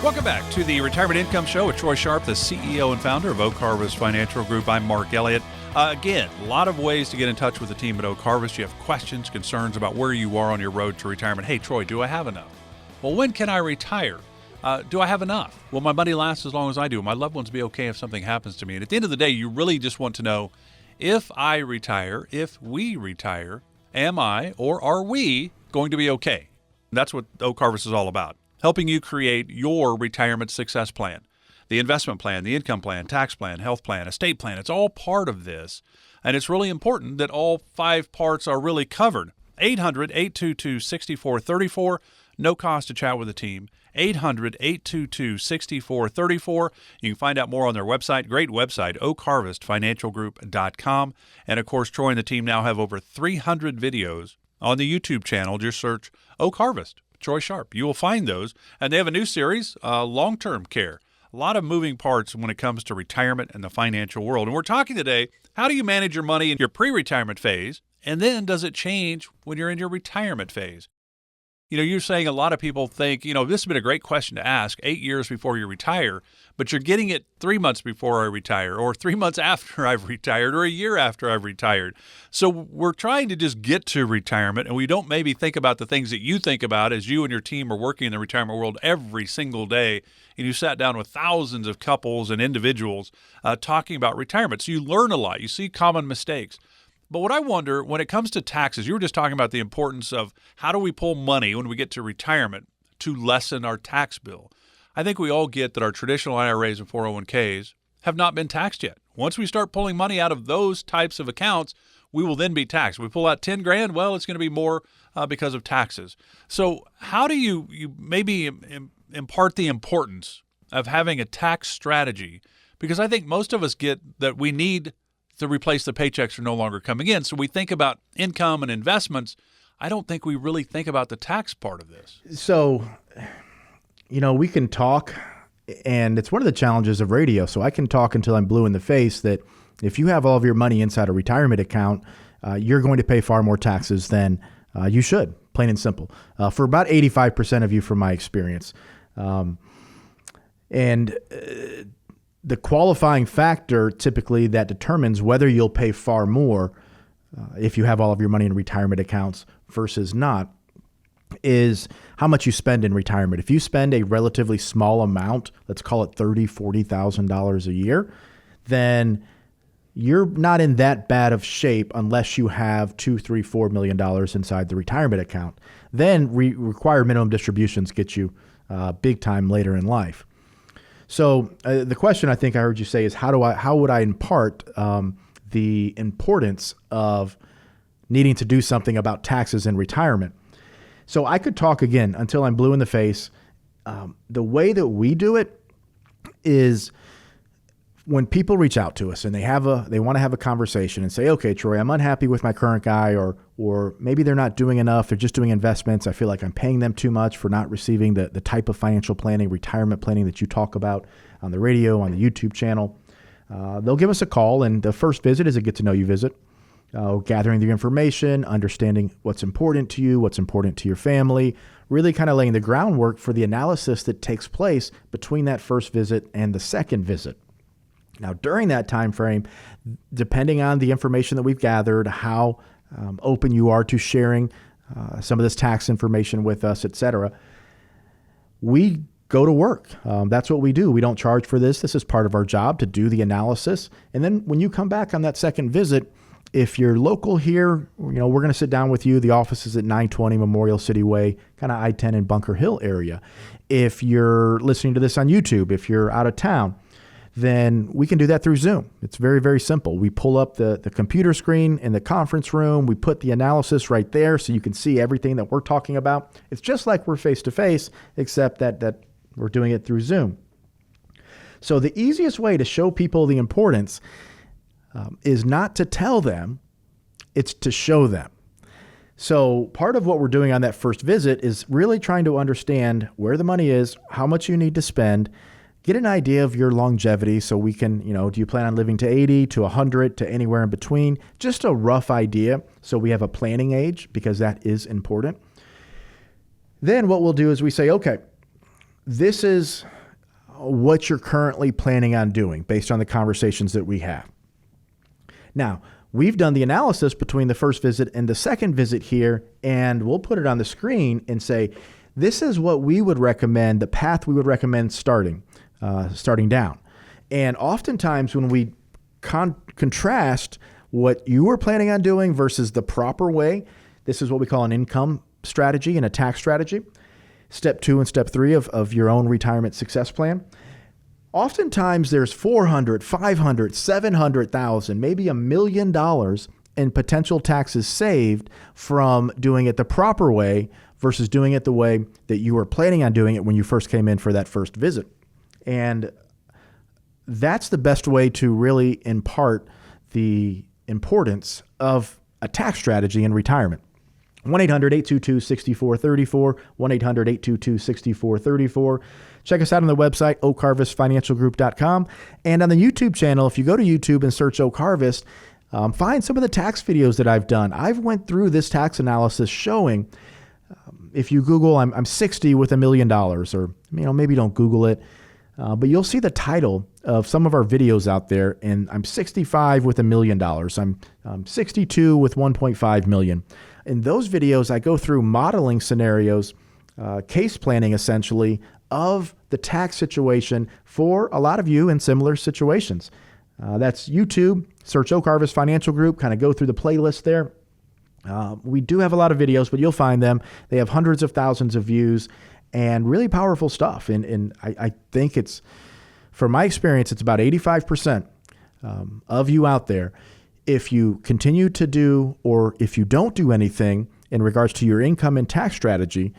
Welcome back to the Retirement Income Show with Troy Sharp, the CEO and founder of Oak Harvest Financial Group. I'm Mark Elliott. Again, a lot of ways to get in touch with the team at Oak Harvest. You have questions, concerns about where you are on your road to retirement. Hey, Troy, do I have enough? Well, when can I retire? Do I have enough? Will my money last as long as I do? Will my loved ones be okay if something happens to me? And at the end of the day, you really just want to know, if I retire, if we retire, am I or are we going to be okay? That's what Oak Harvest is all about. Helping you create your retirement success plan. The investment plan, the income plan, tax plan, health plan, estate plan, it's all part of this. And it's really important that all 5 parts are really covered. 800-822-6434, no cost to chat with the team. 800-822-6434. You can find out more on their website, great website, oakharvestfinancialgroup.com. And of course, Troy and the team now have over 300 videos on the YouTube channel. Just search Oak Harvest, Troy Sharp. You will find those. And they have a new series, long-term care. A lot of moving parts when it comes to retirement and the financial world. And we're talking today, how do you manage your money in your pre-retirement phase? And then does it change when you're in your retirement phase? You know, you're saying a lot of people think, this has been a great question to ask 8 years before you retire, but you're getting it 3 months before I retire, or 3 months after I've retired, or a year after I've retired. So we're trying to just get to retirement, and we don't maybe think about the things that you think about as you and your team are working in the retirement world every single day. And you sat down with thousands of couples and individuals talking about retirement. So you learn a lot. You see common mistakes. But what I wonder, when it comes to taxes, you were just talking about the importance of how do we pull money when we get to retirement to lessen our tax bill. I think we all get that our traditional IRAs and 401ks have not been taxed yet. Once we start pulling money out of those types of accounts, we will then be taxed. We pull out 10 grand, well, it's going to be more because of taxes. So how do you maybe impart the importance of having a tax strategy? Because I think most of us get that we need to replace the paychecks are no longer coming in. So we think about income and investments. I don't think we really think about the tax part of this. So, we can talk, and it's one of the challenges of radio. So I can talk until I'm blue in the face that if you have all of your money inside a retirement account, you're going to pay far more taxes than you should, plain and simple, for about 85% of you from my experience. The qualifying factor typically that determines whether you'll pay far more if you have all of your money in retirement accounts versus not is how much you spend in retirement. If you spend a relatively small amount, let's call it $30,000, $40,000 a year, then you're not in that bad of shape unless you have $2, $3, $4 million inside the retirement account. Then required minimum distributions get you big time later in life. So the question I think I heard you say is how would I impart the importance of needing to do something about taxes in retirement? So I could talk again until I'm blue in the face. The way that we do it is when people reach out to us and they want to have a conversation and say, okay, Troy, I'm unhappy with my current guy, or maybe they're not doing enough. They're just doing investments. I feel like I'm paying them too much for not receiving the type of financial planning, retirement planning that you talk about on the radio, on the YouTube channel. They'll give us a call, and the first visit is a get to know you visit, gathering the information, understanding what's important to you, what's important to your family, really kind of laying the groundwork for the analysis that takes place between that first visit and the second visit. Now, during that time frame, depending on the information that we've gathered, how open you are to sharing some of this tax information with us, et cetera, we go to work. That's what we do. We don't charge for this. This is part of our job to do the analysis. And then when you come back on that second visit, if you're local here, we're going to sit down with you. The office is at 920 Memorial City Way, kind of I-10 in Bunker Hill area. If you're listening to this on YouTube, if you're out of town, then we can do that through Zoom. It's very, very simple. We pull up the computer screen in the conference room. We put the analysis right there so you can see everything that we're talking about. It's just like we're face-to-face, except that we're doing it through Zoom. So the easiest way to show people the importance is not to tell them, it's to show them. So part of what we're doing on that first visit is really trying to understand where the money is, how much you need to spend, get an idea of your longevity so we can, do you plan on living to 80, to 100, to anywhere in between? Just a rough idea so we have a planning age, because that is important. Then what we'll do is we say, okay, this is what you're currently planning on doing based on the conversations that we have. Now, we've done the analysis between the first visit and the second visit here, and we'll put it on the screen and say, this is what we would recommend, the path we would recommend starting down. And oftentimes when we contrast what you were planning on doing versus the proper way, this is what we call an income strategy and a tax strategy. Step 2 and step 3 of your own retirement success plan. Oftentimes there's $400,000, $500,000, $700,000, maybe $1 million in potential taxes saved from doing it the proper way versus doing it the way that you were planning on doing it when you first came in for that first visit. And that's the best way to really impart the importance of a tax strategy in retirement. 1-800-822-6434, 1-800-822-6434. Check us out on the website, oakharvestfinancialgroup.com. And on the YouTube channel, if you go to YouTube and search Oak Harvest, find some of the tax videos that I've done. I've went through this tax analysis showing, if you Google, I'm 60 with $1 million, or maybe don't Google it, but you'll see the title of some of our videos out there, and I'm 65 with $1 million. I'm 62 with 1.5 million. In those videos, I go through modeling scenarios, case planning essentially, of the tax situation for a lot of you in similar situations. That's YouTube, search Oak Harvest Financial Group, kind of go through the playlist there. We do have a lot of videos, but you'll find them. They have hundreds of thousands of views and really powerful stuff. And I think it's, from my experience, it's about 85% of you out there. If you continue to do, or if you don't do anything in regards to your income and tax strategy,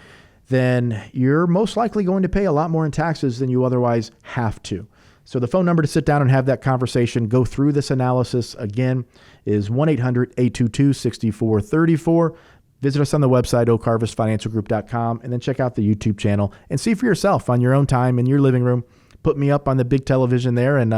then you're most likely going to pay a lot more in taxes than you otherwise have to. So the phone number to sit down and have that conversation, go through this analysis again, is 1-800-822-6434. Visit us on the website, oakharvestfinancialgroup.com, and then check out the YouTube channel and see for yourself on your own time in your living room. Put me up on the big television there, and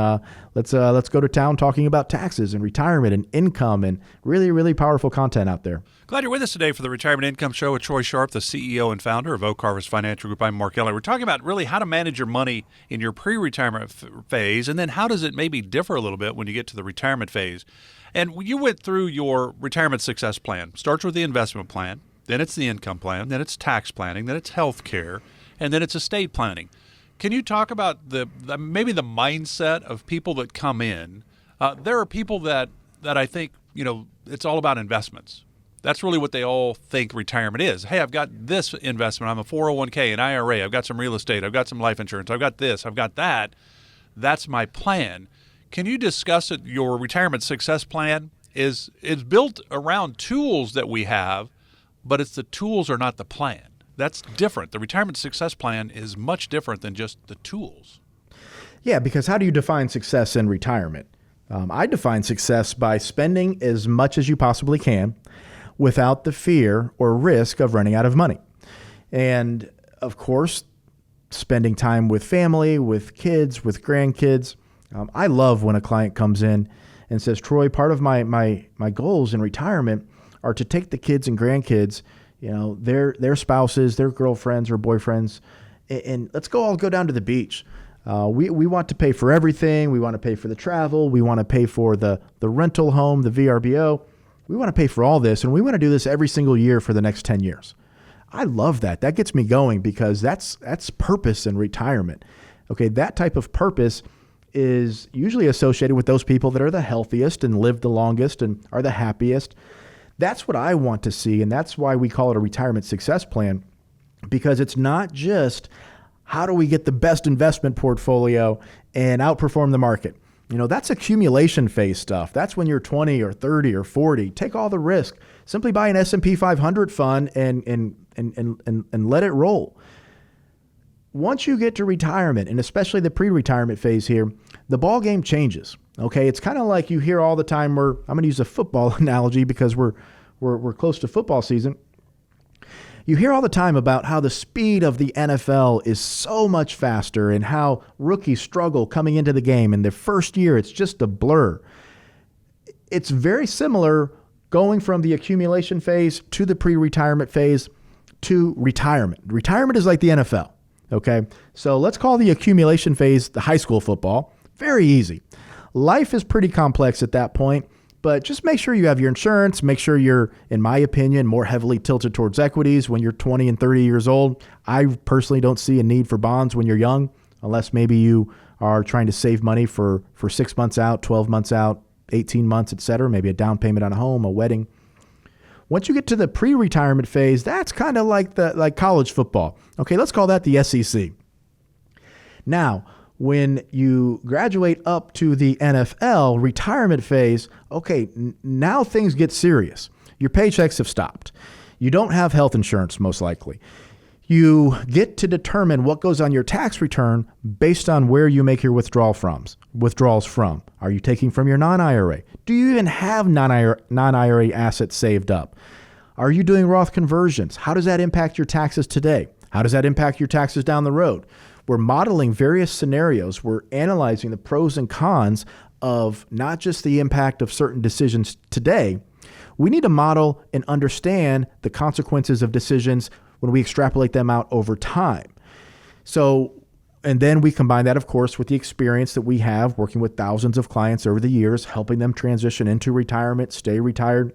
let's go to town talking about taxes and retirement and income, and really, really powerful content out there. Glad you're with us today for the Retirement Income Show with Troy Sharp, the CEO and founder of Oak Harvest Financial Group. I'm Mark Elliott. We're talking about really how to manage your money in your pre-retirement phase, and then how does it maybe differ a little bit when you get to the retirement phase. And you went through your retirement success plan. Starts with the investment plan, then it's the income plan, then it's tax planning, then it's health care, and then it's estate planning. Can you talk about maybe the mindset of people that come in? There are people that I think, it's all about investments. That's really what they all think retirement is. Hey, I've got this investment. I'm a 401k, an IRA. I've got some real estate. I've got some life insurance. I've got this. I've got that. That's my plan. Can you discuss it? Your retirement success plan is built around tools that we have, but it's the tools are not the plan. That's different. The retirement success plan is much different than just the tools. Yeah, because how do you define success in retirement? I define success by spending as much as you possibly can without the fear or risk of running out of money. And of course, spending time with family, with kids, with grandkids. I love when a client comes in and says, Troy, part of my goals in retirement are to take the kids and grandkids, their spouses, their girlfriends or boyfriends, and let's all go down to the beach. We want to pay for everything. We want to pay for the travel. We want to pay for the rental home, the VRBO. We want to pay for all this, and we want to do this every single year for the next 10 years. I love that. That gets me going because that's purpose in retirement. Okay, that type of purpose is usually associated with those people that are the healthiest and live the longest and are the happiest. That's what I want to see, and that's why we call it a retirement success plan, because it's not just how do we get the best investment portfolio and outperform the market. That's accumulation phase stuff. That's when you're 20 or 30 or 40. Take all the risk. Simply buy an S&P 500 fund and let it roll. Once you get to retirement, and especially the pre-retirement phase here, the ball game changes. Okay, it's kind of like you hear all the time. I'm going to use a football analogy because we're close to football season. You hear all the time about how the speed of the NFL is so much faster and how rookies struggle coming into the game. In their first year, it's just a blur. It's very similar going from the accumulation phase to the pre-retirement phase to retirement. Retirement is like the NFL. Okay, so let's call the accumulation phase the high school football. Very easy. Life is pretty complex at that point, but just make sure you have your insurance. Make sure you're, in my opinion, more heavily tilted towards equities when you're 20 and 30 years old. I personally don't see a need for bonds when you're young, unless maybe you are trying to save money for 6 months out, 12 months out, 18 months, et cetera, maybe a down payment on a home, a wedding. Once you get to the pre-retirement phase, that's kind of like college football. Okay, let's call that the SEC. Now, when you graduate up to the NFL retirement phase, okay, now things get serious. Your paychecks have stopped. You don't have health insurance, most likely. You get to determine what goes on your tax return based on where you make your withdrawals from. Are you taking from your non-IRA? Do you even have non-IRA assets saved up? Are you doing Roth conversions? How does that impact your taxes today? How does that impact your taxes down the road? We're modeling various scenarios. We're analyzing the pros and cons of not just the impact of certain decisions today. We need to model and understand the consequences of decisions when we extrapolate them out over time. So, and then we combine that, of course, with the experience that we have working with thousands of clients over the years, helping them transition into retirement, stay retired.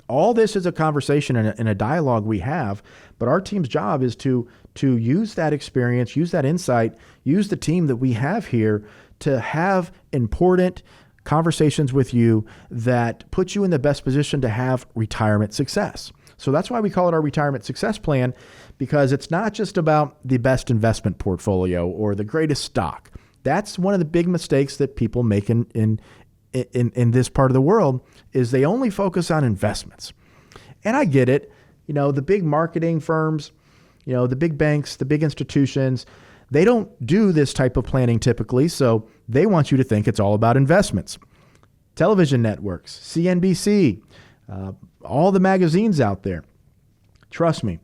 All this is a conversation and a dialogue we have, but our team's job is to use that experience, use that insight, use the team that we have here to have important conversations with you that put you in the best position to have retirement success. So that's why we call it our retirement success plan, because it's not just about the best investment portfolio or the greatest stock. That's one of the big mistakes that people make in this part of the world, is they only focus on investments. And I get it. You know, the big marketing firms, you know, the big banks, the big institutions, they don't do this type of planning typically. So they want you to think it's all about investments. Television networks, CNBC, all the magazines out there. Trust me,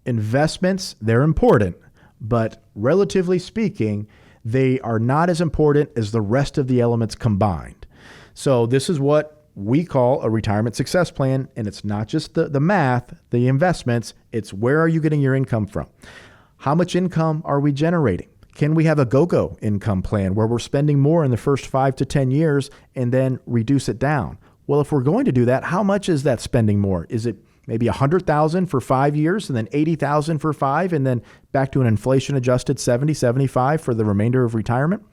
investments, they're important, but relatively speaking, they are not as important as the rest of the elements combined. So this is what we call a retirement success plan. And it's not just the math, the investments, it's where are you getting your income from? How much income are we generating? Can we have a go-go income plan where we're spending more in the first 5 to 10 years and then reduce it down? Well, if we're going to do that, how much is that spending more? Is it maybe $100,000 for 5 years and then $80,000 for 5 and then back to an inflation adjusted 70, 75 for the remainder of retirement?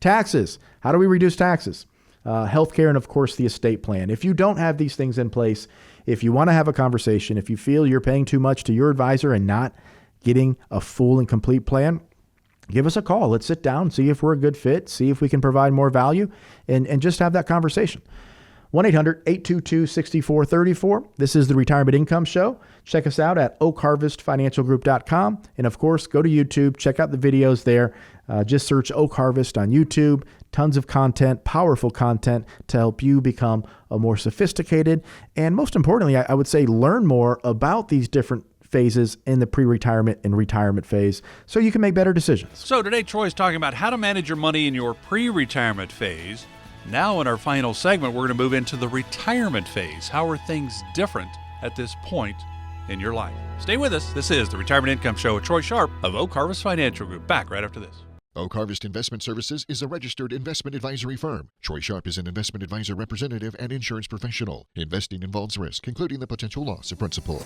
Taxes. How do we reduce taxes? Healthcare, and of course the estate plan. If you don't have these things in place, if you want to have a conversation, if you feel you're paying too much to your advisor and not getting a full and complete plan, give us a call. Let's sit down, see if we're a good fit, see if we can provide more value, and just have that conversation. 1-800-822-6434. This is the Retirement Income Show. Check us out at oakharvestfinancialgroup.com. And of course, go to YouTube, check out the videos there. Just search Oak Harvest on YouTube. Tons of content, powerful content to help you become a more sophisticated and, most importantly, I would say, learn more about these different phases in the pre-retirement and retirement phase so you can make better decisions. So today, Troy's talking about how to manage your money in your pre-retirement phase. Now in our final segment, we're going to move into the retirement phase. How are things different at this point in your life? Stay with us. This is the Retirement Income Show with Troy Sharp of Oak Harvest Financial Group. Back right after this. Oak Harvest Investment Services is a registered investment advisory firm. Troy Sharp is an investment advisor representative and insurance professional. Investing involves risk, including the potential loss of principal.